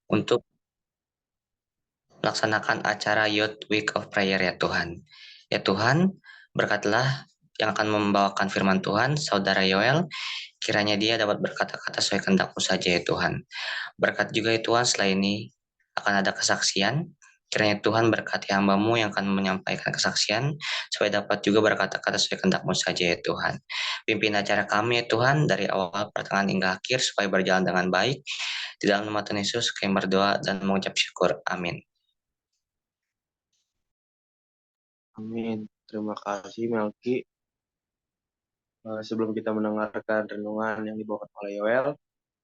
untuk melaksanakan acara Youth Week of Prayer ya Tuhan. Ya Tuhan, berkatilah yang akan membawakan firman Tuhan, Saudara Yoel, kiranya dia dapat berkata-kata sesuai kehendak-Mu saja ya Tuhan. Berkat juga ya Tuhan, setelah ini akan ada kesaksian, kiranya Tuhan berkati hamba-Mu yang akan menyampaikan kesaksian, supaya dapat juga berkata-kata sesuai kehendak-Mu saja ya Tuhan. Pimpin acara kami ya Tuhan, dari awal pertengahan hingga akhir, supaya berjalan dengan baik. Di dalam nama Tuhan Yesus, kami berdoa dan mengucap syukur. Amin. Amin. Terima kasih Melki. Sebelum kita mendengarkan renungan yang dibawakan oleh Yoel,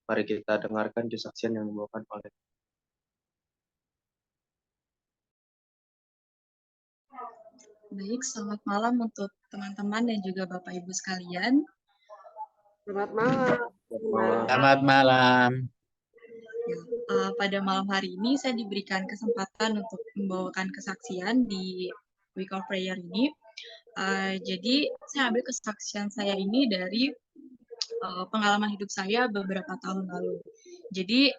mari kita dengarkan kesaksian yang dibawakan oleh. Baik, selamat malam untuk teman-teman dan juga Bapak Ibu sekalian. Selamat malam. Selamat malam. Pada malam hari ini saya diberikan kesempatan untuk membawakan kesaksian di Week of Prayer ini. Jadi saya ambil kesaksian saya ini dari pengalaman hidup saya beberapa tahun lalu. Jadi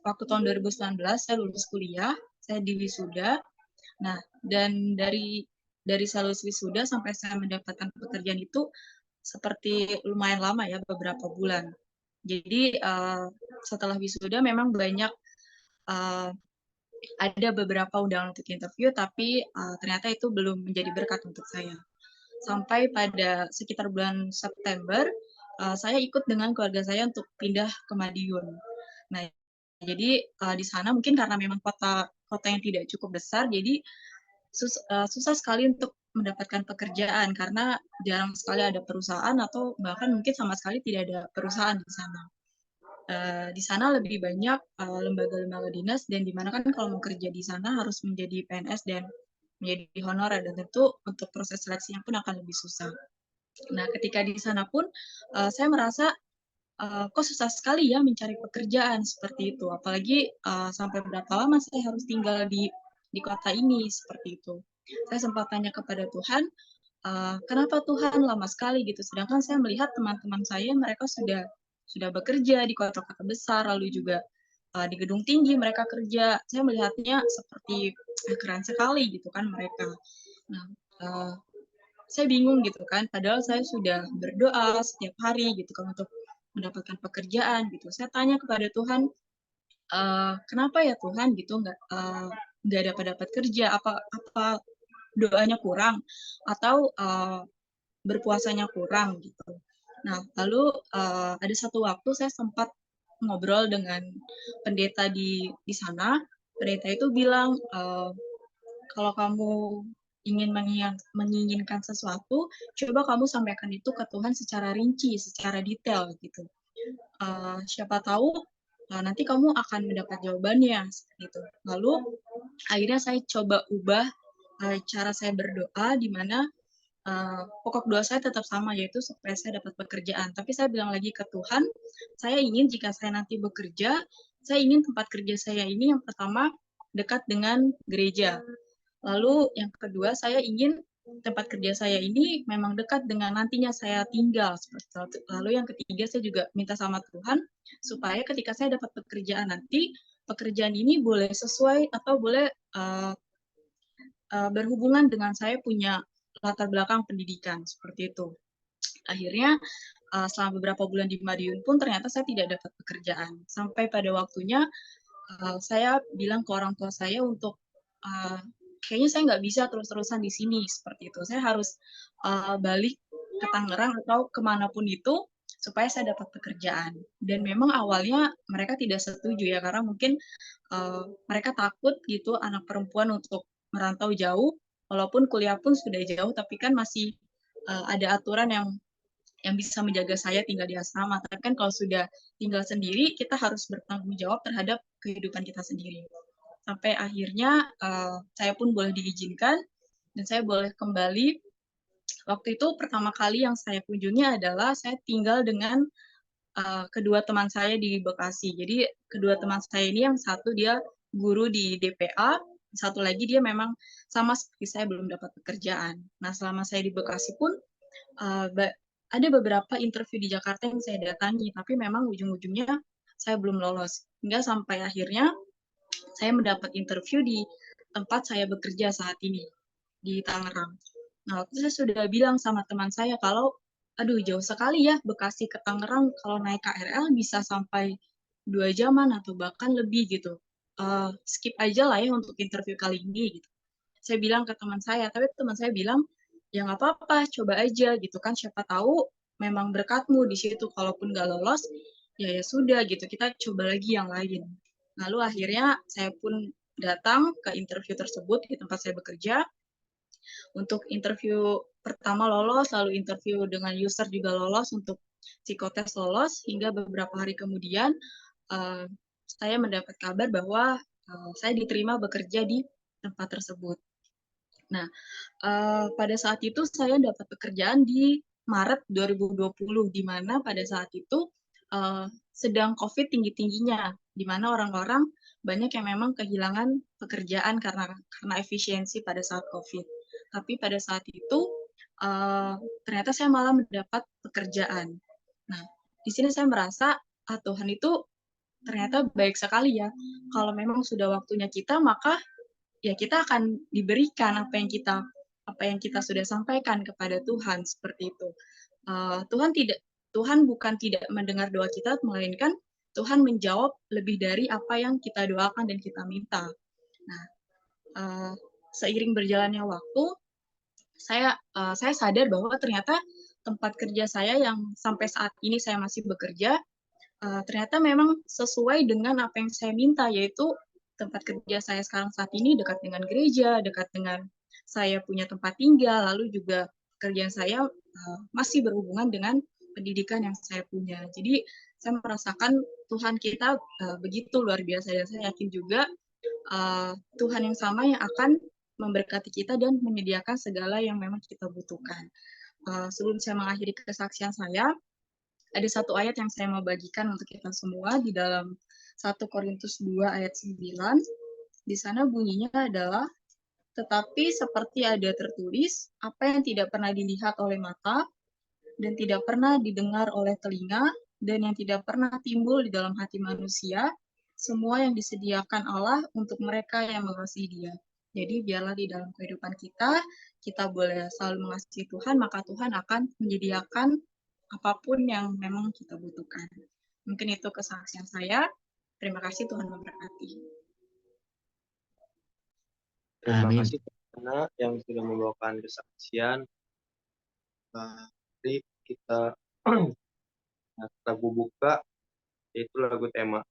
waktu tahun 2019 saya lulus kuliah, saya di wisuda. Nah, dan dari saya lulus wisuda sampai saya mendapatkan pekerjaan itu seperti lumayan lama ya, beberapa bulan. Jadi setelah wisuda memang banyak ada beberapa undangan untuk interview, tapi ternyata itu belum menjadi berkat untuk saya. Sampai pada sekitar bulan September, saya ikut dengan keluarga saya untuk pindah ke Madiun. Nah, jadi di sana mungkin karena memang kota yang tidak cukup besar, jadi susah sekali untuk mendapatkan pekerjaan karena jarang sekali ada perusahaan atau bahkan mungkin sama sekali tidak ada perusahaan di sana. Di sana lebih banyak lembaga-lembaga dinas dan di mana kan kalau mau kerja di sana harus menjadi PNS dan menjadi honorer dan tentu untuk proses seleksinya pun akan lebih susah. Nah, ketika di sana pun saya merasa kok susah sekali ya mencari pekerjaan seperti itu. Apalagi sampai berapa lama saya harus tinggal di kota ini seperti itu. Saya sempat tanya kepada Tuhan, kenapa Tuhan lama sekali gitu. Sedangkan saya melihat teman-teman saya mereka sudah bekerja di kota-kota besar, lalu juga di gedung tinggi mereka kerja. Saya melihatnya seperti keren sekali gitu kan mereka. Nah, saya bingung gitu kan. Padahal saya sudah berdoa setiap hari gitu kan untuk mendapatkan pekerjaan gitu. Saya tanya kepada Tuhan, kenapa ya Tuhan gitu nggak dapat kerja? Apa doanya kurang atau berpuasanya kurang gitu. Nah, lalu ada satu waktu saya sempat ngobrol dengan pendeta di sana. Pendeta itu bilang, kalau kamu ingin menginginkan sesuatu, coba kamu sampaikan itu ke Tuhan secara rinci, secara detail gitu. Siapa tahu nanti kamu akan mendapat jawabannya seperti itu. Lalu akhirnya saya coba ubah cara saya berdoa di mana pokok doa saya tetap sama, yaitu supaya saya dapat pekerjaan. Tapi saya bilang lagi ke Tuhan, saya ingin jika saya nanti bekerja, saya ingin tempat kerja saya ini yang pertama dekat dengan gereja. Lalu yang kedua, saya ingin tempat kerja saya ini memang dekat dengan nantinya saya tinggal. Lalu yang ketiga, saya juga minta sama Tuhan, supaya ketika saya dapat pekerjaan nanti, pekerjaan ini boleh sesuai atau boleh berhubungan dengan saya punya latar belakang pendidikan seperti itu. Akhirnya selama beberapa bulan di Madiun pun ternyata saya tidak dapat pekerjaan. Sampai pada waktunya saya bilang ke orang tua saya untuk kayaknya saya nggak bisa terus-terusan di sini seperti itu. Saya harus balik ke Tangerang atau kemanapun itu supaya saya dapat pekerjaan. Dan memang awalnya mereka tidak setuju ya karena mungkin mereka takut gitu anak perempuan untuk merantau jauh, walaupun kuliah pun sudah jauh, tapi kan masih ada aturan yang bisa menjaga saya tinggal di asrama. Tapi kan kalau sudah tinggal sendiri, kita harus bertanggung jawab terhadap kehidupan kita sendiri. Sampai akhirnya saya pun boleh diizinkan dan saya boleh kembali. Waktu itu pertama kali yang saya kunjungi adalah saya tinggal dengan kedua teman saya di Bekasi. Jadi kedua teman saya ini yang satu dia guru di DPA, satu lagi dia memang sama seperti saya belum dapat pekerjaan. Nah, selama saya di Bekasi pun ada beberapa interview di Jakarta yang saya datangi, tapi memang ujung-ujungnya saya belum lolos. Hingga sampai akhirnya saya mendapat interview di tempat saya bekerja saat ini, di Tangerang. Nah, waktu saya sudah bilang sama teman saya kalau, aduh jauh sekali ya Bekasi ke Tangerang, kalau naik KRL bisa sampai 2 jaman atau bahkan lebih gitu. Skip aja lah ya untuk interview kali ini gitu. Saya bilang ke teman saya, tapi teman saya bilang, ya nggak apa-apa, coba aja gitu kan, siapa tahu memang berkatmu di situ, kalaupun nggak lolos, ya sudah gitu, kita coba lagi yang lain. Lalu akhirnya saya pun datang ke interview tersebut di tempat saya bekerja. Untuk interview pertama lolos, lalu interview dengan user juga lolos, untuk psikotes lolos, hingga beberapa hari kemudian saya mendapat kabar bahwa saya diterima bekerja di tempat tersebut. Nah, pada saat itu saya dapat pekerjaan di Maret 2020, di mana pada saat itu sedang COVID tinggi-tingginya, di mana orang-orang banyak yang memang kehilangan pekerjaan karena efisiensi pada saat COVID. Tapi pada saat itu ternyata saya malah mendapat pekerjaan. Nah, di sini saya merasa Tuhan itu ternyata baik sekali ya. Kalau memang sudah waktunya kita, maka ya kita akan diberikan apa yang kita sudah sampaikan kepada Tuhan, seperti itu. Tuhan bukan tidak mendengar doa kita, melainkan Tuhan menjawab lebih dari apa yang kita doakan dan kita minta. Nah, seiring berjalannya waktu, saya sadar bahwa ternyata tempat kerja saya yang sampai saat ini saya masih bekerja, ternyata memang sesuai dengan apa yang saya minta, yaitu tempat kerja saya sekarang saat ini dekat dengan gereja, dekat dengan saya punya tempat tinggal, lalu juga pekerjaan saya masih berhubungan dengan pendidikan yang saya punya. Jadi saya merasakan Tuhan kita begitu luar biasa, dan saya yakin juga Tuhan yang sama yang akan memberkati kita dan menyediakan segala yang memang kita butuhkan. Sebelum saya mengakhiri kesaksian saya, ada satu ayat yang saya mau bagikan untuk kita semua di dalam 1 Korintus 2 ayat 9. Di sana bunyinya adalah, tetapi seperti ada tertulis, apa yang tidak pernah dilihat oleh mata, dan tidak pernah didengar oleh telinga, dan yang tidak pernah timbul di dalam hati manusia, semua yang disediakan Allah untuk mereka yang mengasihi Dia. Jadi biarlah di dalam kehidupan kita boleh selalu mengasihi Tuhan, maka Tuhan akan menyediakan apapun yang memang kita butuhkan. Mungkin itu kesaksian saya. Terima kasih, Tuhan memberkati. Terima Amin. kasih Ana yang sudah membawakan kesaksian. Jadi kita lagu buka, yaitu lagu tema.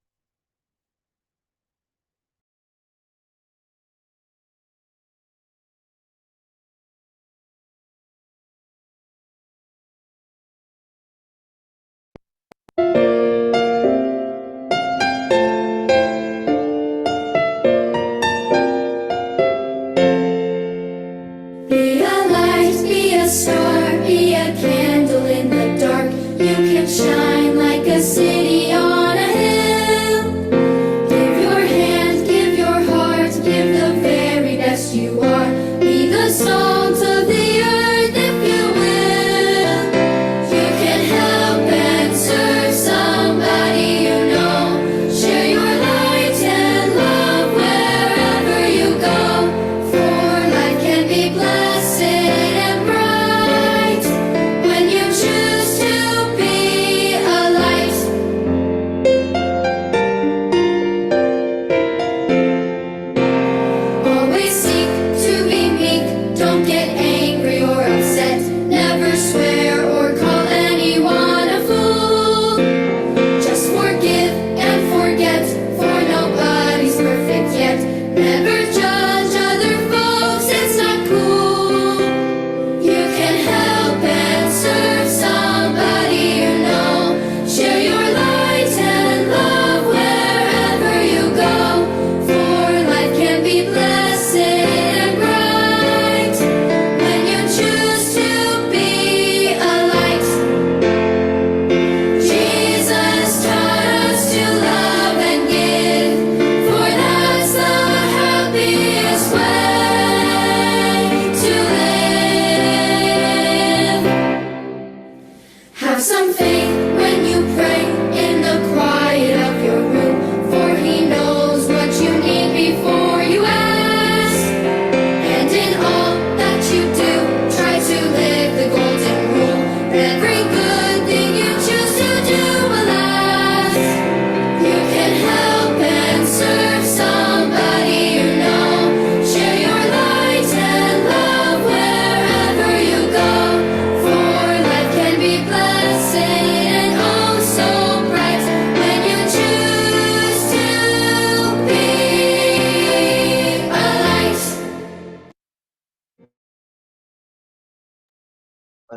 Be a light, be a star, be a candle in the dark. You can shine like a city on a hill.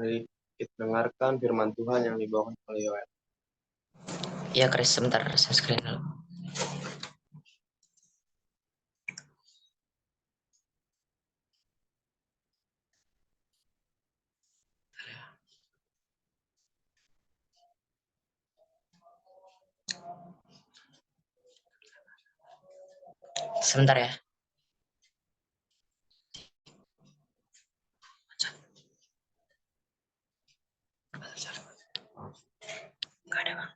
Mari kita dengarkan firman Tuhan yang dibawakan oleh Yoel. Ya, Chris, sebentar, saya screen dulu. Sebentar ya. Nggak ada, Bang.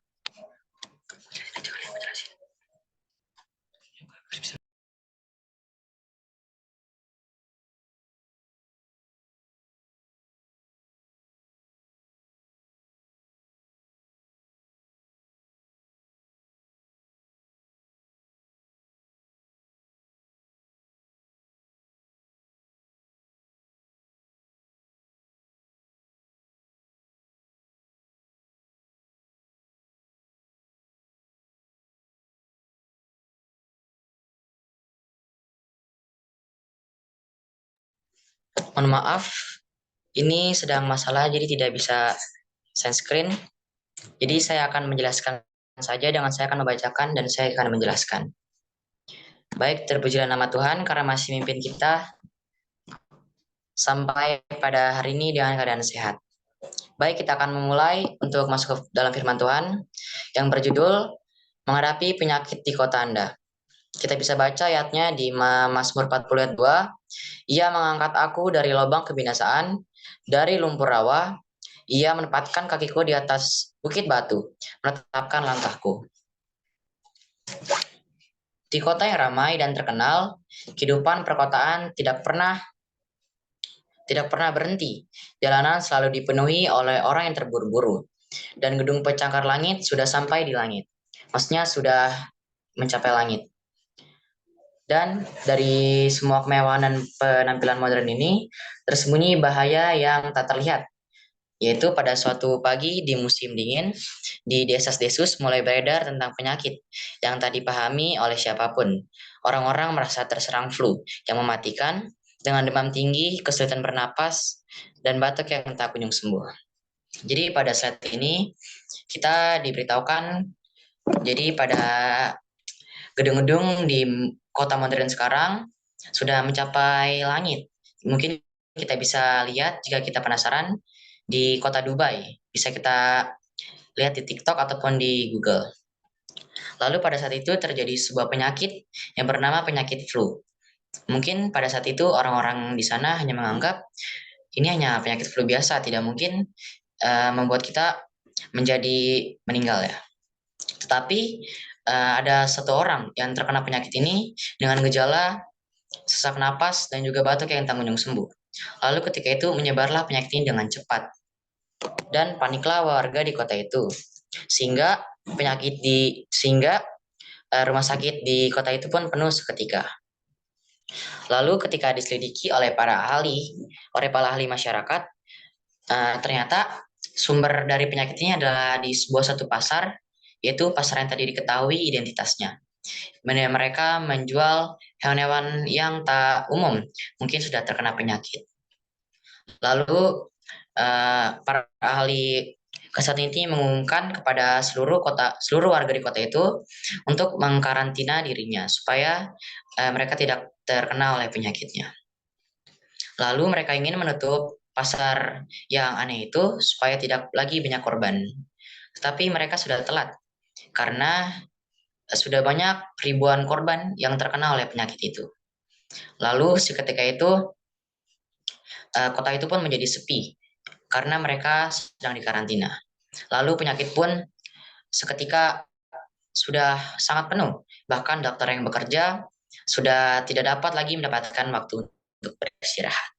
Mohon maaf, ini sedang masalah jadi tidak bisa share screen. Jadi saya akan menjelaskan saja dengan saya akan membacakan dan saya akan menjelaskan. Baik, terpujilah nama Tuhan karena masih mimpin kita sampai pada hari ini dengan keadaan sehat. Baik, kita akan memulai untuk masuk ke dalam firman Tuhan yang berjudul Menghadapi Penyakit di Kota Anda. Kita bisa baca ayatnya di Mazmur 40 ayat 2. Ia mengangkat aku dari lubang kebinasaan, dari lumpur rawa. Ia menempatkan kakiku di atas bukit batu, menetapkan langkahku. Di kota yang ramai dan terkenal, kehidupan perkotaan tidak pernah berhenti. Jalanan selalu dipenuhi oleh orang yang terburu-buru. Dan gedung pencakar langit sudah sampai di langit. Maksudnya sudah mencapai langit. Dan dari semua kemewahan dan penampilan modern ini, tersembunyi bahaya yang tak terlihat. Yaitu pada suatu pagi di musim dingin, di desas-desus mulai beredar tentang penyakit yang tak dipahami oleh siapapun. Orang-orang merasa terserang flu yang mematikan dengan demam tinggi, kesulitan bernapas, dan batuk yang tak kunjung sembuh. Jadi pada saat ini kita diberitahukan, jadi pada gedung-gedung di kota modern sekarang sudah mencapai langit. Mungkin kita bisa lihat jika kita penasaran di kota Dubai. Bisa kita lihat di TikTok ataupun di Google. Lalu pada saat itu terjadi sebuah penyakit yang bernama penyakit flu. Mungkin pada saat itu orang-orang di sana hanya menganggap ini hanya penyakit flu biasa, tidak mungkin membuat kita menjadi meninggal ya. Tetapi ada satu orang yang terkena penyakit ini dengan gejala sesak napas dan juga batuk yang tak kunjung sembuh. Lalu ketika itu menyebarlah penyakit ini dengan cepat dan paniklah warga di kota itu, sehingga rumah sakit di kota itu pun penuh seketika. Lalu ketika diselidiki oleh para ahli masyarakat, ternyata sumber dari penyakit ini adalah di sebuah satu pasar, yaitu pasar yang tadi diketahui identitasnya. Mereka menjual hewan-hewan yang tak umum, mungkin sudah terkena penyakit. Lalu para ahli kesehatan ini mengumumkan kepada seluruh warga di kota itu untuk mengkarantina dirinya supaya mereka tidak terkena oleh penyakitnya. Lalu mereka ingin menutup pasar yang aneh itu supaya tidak lagi banyak korban. Tetapi mereka sudah telat karena sudah banyak ribuan korban yang terkena oleh penyakit itu. Lalu seketika itu kota itu pun menjadi sepi karena mereka sedang dikarantina. Lalu penyakit pun seketika sudah sangat penuh. Bahkan dokter yang bekerja sudah tidak dapat lagi mendapatkan waktu untuk beristirahat.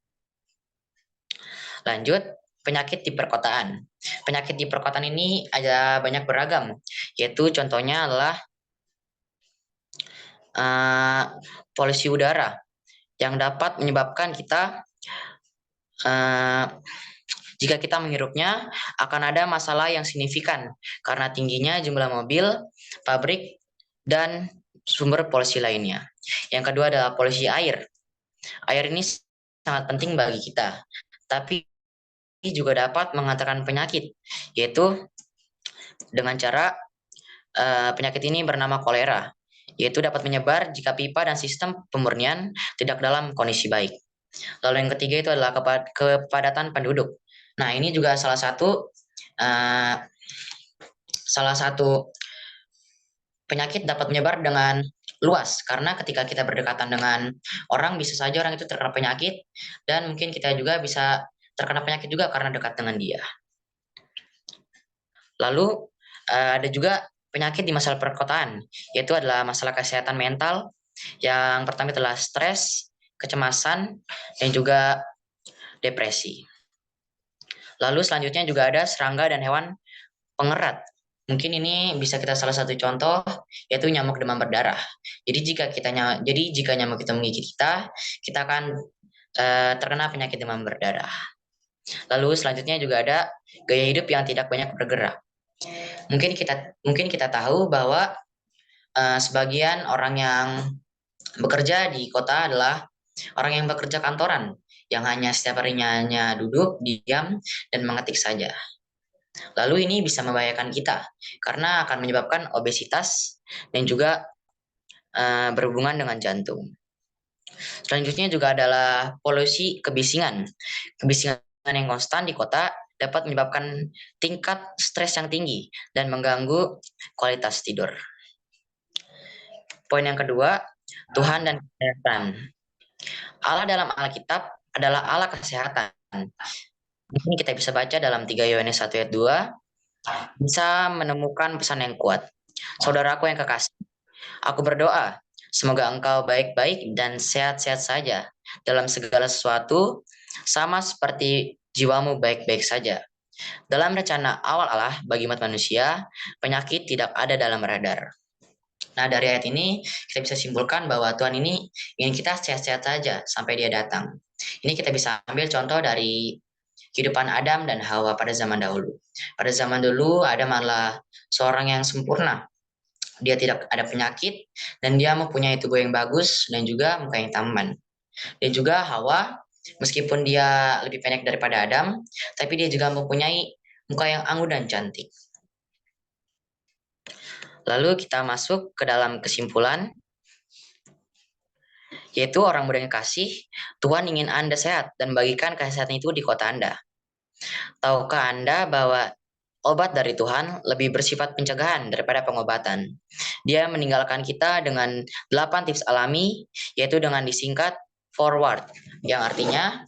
Lanjut, penyakit di perkotaan. Penyakit di perkotaan ini ada banyak beragam, yaitu contohnya adalah polusi udara yang dapat menyebabkan kita jika kita menghirupnya akan ada masalah yang signifikan karena tingginya jumlah mobil, pabrik, dan sumber polusi lainnya. Yang kedua adalah polusi air. Air ini sangat penting bagi kita, tapi juga dapat mengantarkan penyakit, yaitu dengan cara penyakit ini bernama kolera, yaitu dapat menyebar jika pipa dan sistem pemurnian tidak dalam kondisi baik. Lalu yang ketiga itu adalah kepadatan penduduk. Nah, ini juga salah satu penyakit dapat menyebar dengan luas, karena ketika kita berdekatan dengan orang, bisa saja orang itu terkena penyakit, dan mungkin kita juga bisa terkena penyakit juga karena dekat dengan dia. Lalu ada juga penyakit di masalah perkotaan, yaitu adalah masalah kesehatan mental. Yang pertama adalah stres, kecemasan, dan juga depresi. Lalu selanjutnya juga ada serangga dan hewan pengerat. Mungkin ini bisa kita salah satu contoh, yaitu nyamuk demam berdarah. Jadi jika nyamuk itu menggigit kita, kita akan terkena penyakit demam berdarah. Lalu selanjutnya juga ada gaya hidup yang tidak banyak bergerak. Mungkin kita tahu bahwa sebagian orang yang bekerja di kota adalah orang yang bekerja kantoran, yang hanya setiap harinya hanya duduk, diam, dan mengetik saja. Lalu ini bisa membahayakan kita karena akan menyebabkan obesitas dan juga berhubungan dengan jantung. Selanjutnya juga adalah polusi kebisingan. Kebisingan yang konstan di kota dapat menyebabkan tingkat stres yang tinggi dan mengganggu kualitas tidur. Poin yang kedua, Tuhan dan kesehatan. Allah dalam Alkitab adalah Allah kesehatan. Mungkin kita bisa baca dalam 3 Yohanes 1 ayat 2, bisa menemukan pesan yang kuat. Saudaraku yang kekasih, aku berdoa, semoga engkau baik-baik dan sehat-sehat saja dalam segala sesuatu, sama seperti jiwamu baik-baik saja. Dalam rencana awal Allah bagi umat manusia, penyakit tidak ada dalam radar. Nah, dari ayat ini kita bisa simpulkan bahwa Tuhan ini ingin kita sehat-sehat saja sampai Dia datang. Ini kita bisa ambil contoh dari kehidupan Adam dan Hawa pada zaman dahulu. Pada zaman dulu, Adam adalah seorang yang sempurna. Dia tidak ada penyakit, dan dia mempunyai tubuh yang bagus, dan juga muka yang tampan. Dan juga Hawa, meskipun dia lebih pendek daripada Adam, tapi dia juga mempunyai muka yang anggun dan cantik. Lalu kita masuk ke dalam kesimpulan, yaitu orang muda yang kasih, Tuhan ingin Anda sehat dan bagikan kesehatan itu di kota Anda. Tahukah Anda bahwa obat dari Tuhan lebih bersifat pencegahan daripada pengobatan? Dia meninggalkan kita dengan 8 tips alami, yaitu dengan disingkat forward, yang artinya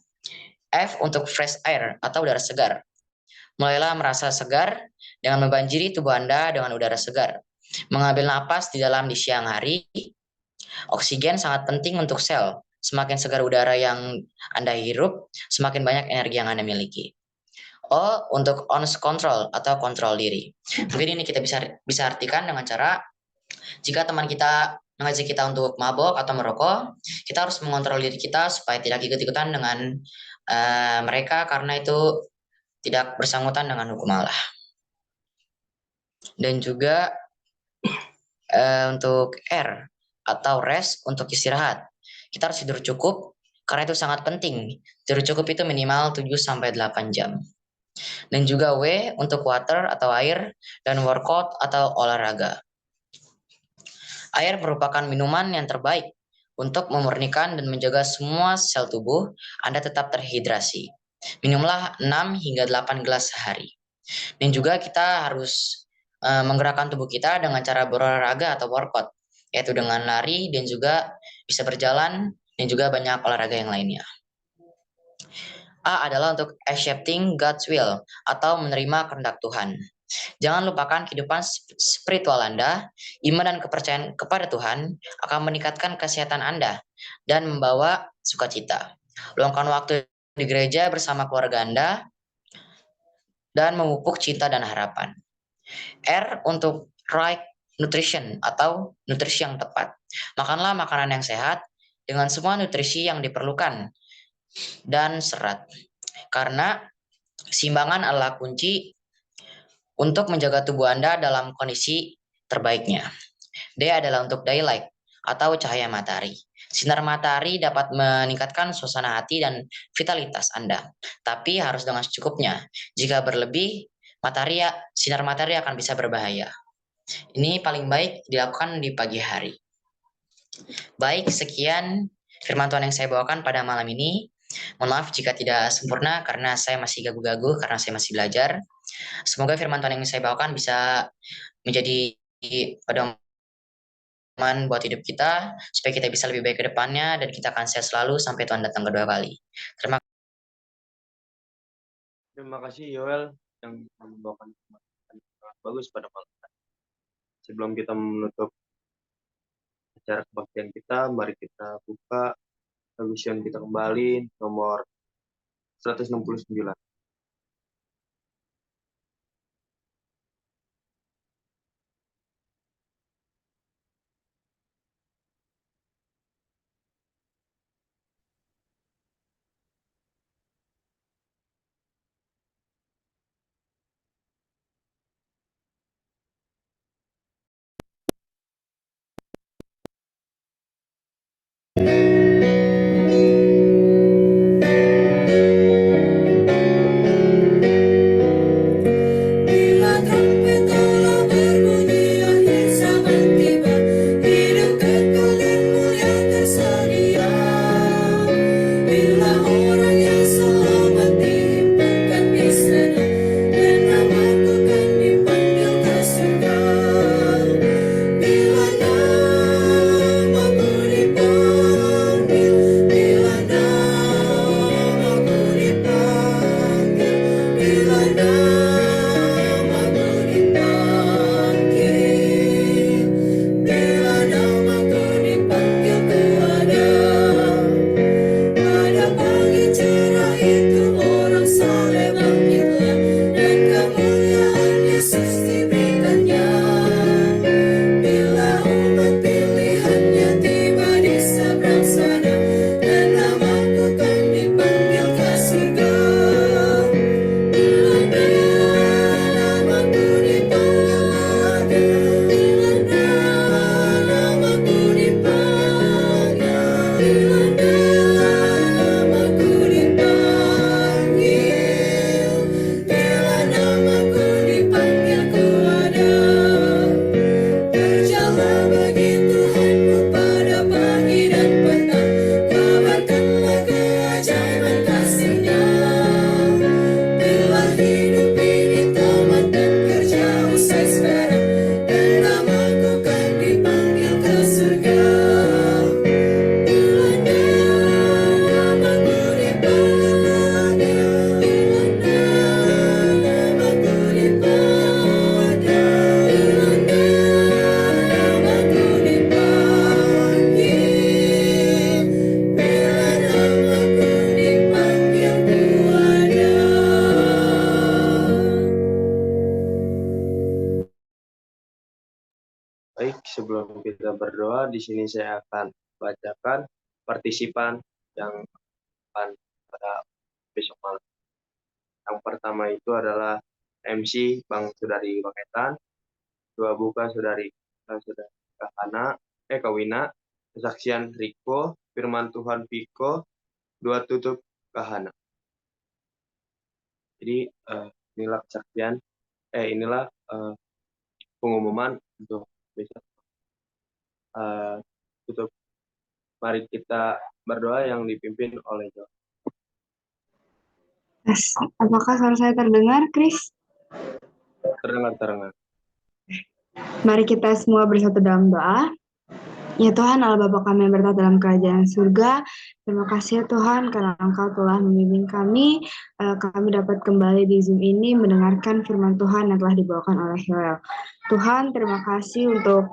F untuk fresh air atau udara segar. Mulailah merasa segar dengan membanjiri tubuh Anda dengan udara segar. Mengambil napas di siang hari. Oksigen sangat penting untuk sel. Semakin segar udara yang Anda hirup, semakin banyak energi yang Anda miliki. O untuk on control atau kontrol diri. Mungkin ini kita bisa artikan dengan cara, jika teman kita mengajak kita untuk mabok atau merokok, kita harus mengontrol diri kita supaya tidak ikut-ikutan dengan mereka, karena itu tidak bersangkutan dengan hukum Allah. Dan juga untuk R atau rest untuk istirahat. Kita harus tidur cukup karena itu sangat penting. Tidur cukup itu minimal 7-8 jam. Dan juga W untuk water atau air, dan workout atau olahraga. Air merupakan minuman yang terbaik untuk memurnikan dan menjaga semua sel tubuh Anda tetap terhidrasi. Minumlah 6 hingga 8 gelas sehari. Dan juga kita harus menggerakkan tubuh kita dengan cara berolahraga atau workout, yaitu dengan lari dan juga bisa berjalan dan juga banyak olahraga yang lainnya. A adalah untuk accepting God's will atau menerima kehendak Tuhan. Jangan lupakan kehidupan spiritual Anda. Iman dan kepercayaan kepada Tuhan akan meningkatkan kesehatan Anda dan membawa sukacita. Luangkan waktu di gereja bersama keluarga Anda dan memupuk cinta dan harapan. R untuk right nutrition atau nutrisi yang tepat. Makanlah makanan yang sehat dengan semua nutrisi yang diperlukan dan serat. Karena keseimbangan adalah kunci untuk menjaga tubuh Anda dalam kondisi terbaiknya. D adalah untuk daylight atau cahaya matahari. Sinar matahari dapat meningkatkan suasana hati dan vitalitas Anda, tapi harus dengan secukupnya. Jika berlebih, sinar matahari akan bisa berbahaya. Ini paling baik dilakukan di pagi hari. Baik, sekian firman Tuhan yang saya bawakan pada malam ini. Mohon maaf jika tidak sempurna karena saya masih gagu-gagu, karena saya masih belajar. Semoga firman Tuhan yang saya bawakan bisa menjadi pedoman buat hidup kita, supaya kita bisa lebih baik ke depannya, dan kita akan sehat selalu sampai Tuhan datang kedua kali. Terima kasih Yoel yang membawakan firman Tuhan yang sangat bagus pada malam hari. Sebelum kita menutup acara kebaktian kita, mari kita buka Vision kita kembali nomor 169. Bila trompet telah berbunyi, akhir zaman tiba, hidup kekal dan mulia tersedia. Bila orang yang selamat dihimpunkan di sana, dan namaku kan dipanggil ke surga. Bila namaku dipanggil, bila namaku dipanggil, bila namaku dipanggil, bila namaku dipanggil ku ada. Pada pagi cerah itu orang saleh bangkitlah, dan kemuliaan Yesus diberikannya. Bila umat pilihannya tiba di seberang sana, dan namaku kan dipanggil ke surga. Bila namaku dipanggil ada, bila namaku dipanggil, bila namaku dipanggil, bila namaku dipanggil ku ada. Kerjalah bagi Tuhanmu pada pagi dan petang, kabarkanlah keajaiban kasih-Nya. Bila hidup ini tamat dan kerja usai sekarang, dan namaku kan dipanggil ke surga. Bila namaku dipanggil ada, bila namaku dipanggil, bila namaku dipanggil, bila namaku dipanggil ku ada. Baik, sebelum kita berdoa, di sini saya akan bacakan partisipan yang akan pada besok malam. Yang pertama itu adalah MC Bang Sudari Paketan, dua buka Saudari Kawina, kesaksian Riko, firman Tuhan Piko, dua tutup Kahana. Jadi inilah kesaksian, inilah pengumuman untuk besok. Tutup. Mari kita berdoa yang dipimpin oleh Joe. Apakah suara saya terdengar, Chris? Terdengar. Mari kita semua bersatu dalam doa. Ya Tuhan, Allah Bapa kami yang berada dalam kerajaan surga, terima kasih ya Tuhan karena Engkau telah membimbing kami dapat kembali di Zoom ini mendengarkan firman Tuhan yang telah dibawakan oleh Yoel. Tuhan, terima kasih untuk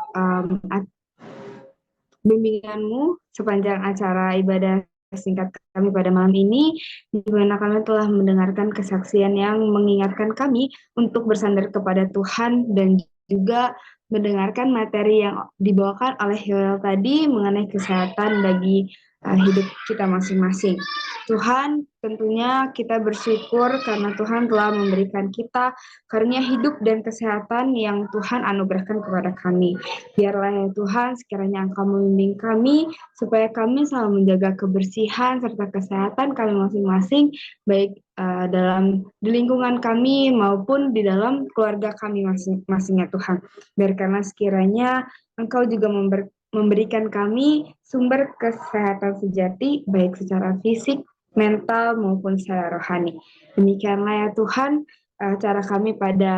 bimbingan-Mu sepanjang acara ibadah singkat kami pada malam ini, di mana kami telah mendengarkan kesaksian yang mengingatkan kami untuk bersandar kepada Tuhan dan juga mendengarkan materi yang dibawakan oleh Yoel tadi mengenai kesehatan bagi hidup kita masing-masing. Tuhan, tentunya kita bersyukur karena Tuhan telah memberikan kita karunia hidup dan kesehatan yang Tuhan anugerahkan kepada kami. Biarlah ya Tuhan, sekiranya Engkau membimbing kami, supaya kami selalu menjaga kebersihan serta kesehatan kami masing-masing, baik di lingkungan kami maupun di dalam keluarga kami masing-masing ya Tuhan. Biarkanlah sekiranya Engkau juga memberikan kami sumber kesehatan sejati, baik secara fisik, mental, maupun secara rohani. Demikianlah ya Tuhan, cara kami pada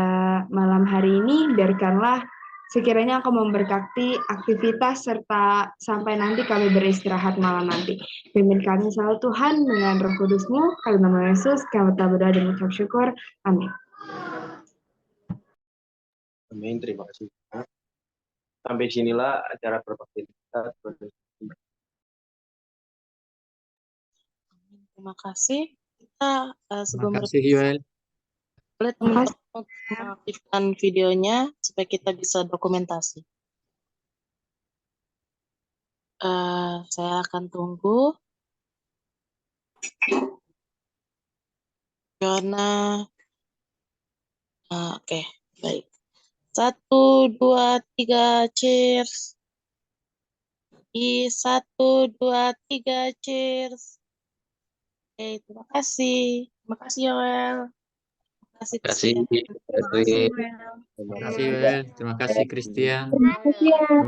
malam hari ini, biarkanlah sekiranya Engkau memberkati aktivitas serta sampai nanti kami beristirahat malam nanti. Pimpin kami selalu Tuhan dengan Roh Kudus-Mu, dalam nama Yesus, kami telah berdoa dan mengucap syukur. Amin. Amin, terima kasih. Sampai sinilah acara berbakti kita. Terima kasih. Kita Terima sebelum kasih Yoel. boleh teman-teman mengaktifkan videonya supaya kita bisa dokumentasi. Saya akan tunggu. Karena oke, baik. 1, 2, 3, cheers. 1, 2, 3, cheers. Oke, terima kasih. Terima kasih Yoel. Terima kasih Terima kasih. Christian. Terima kasih. Terima kasih Yoel. Terima kasih Christian. Terima kasih ya.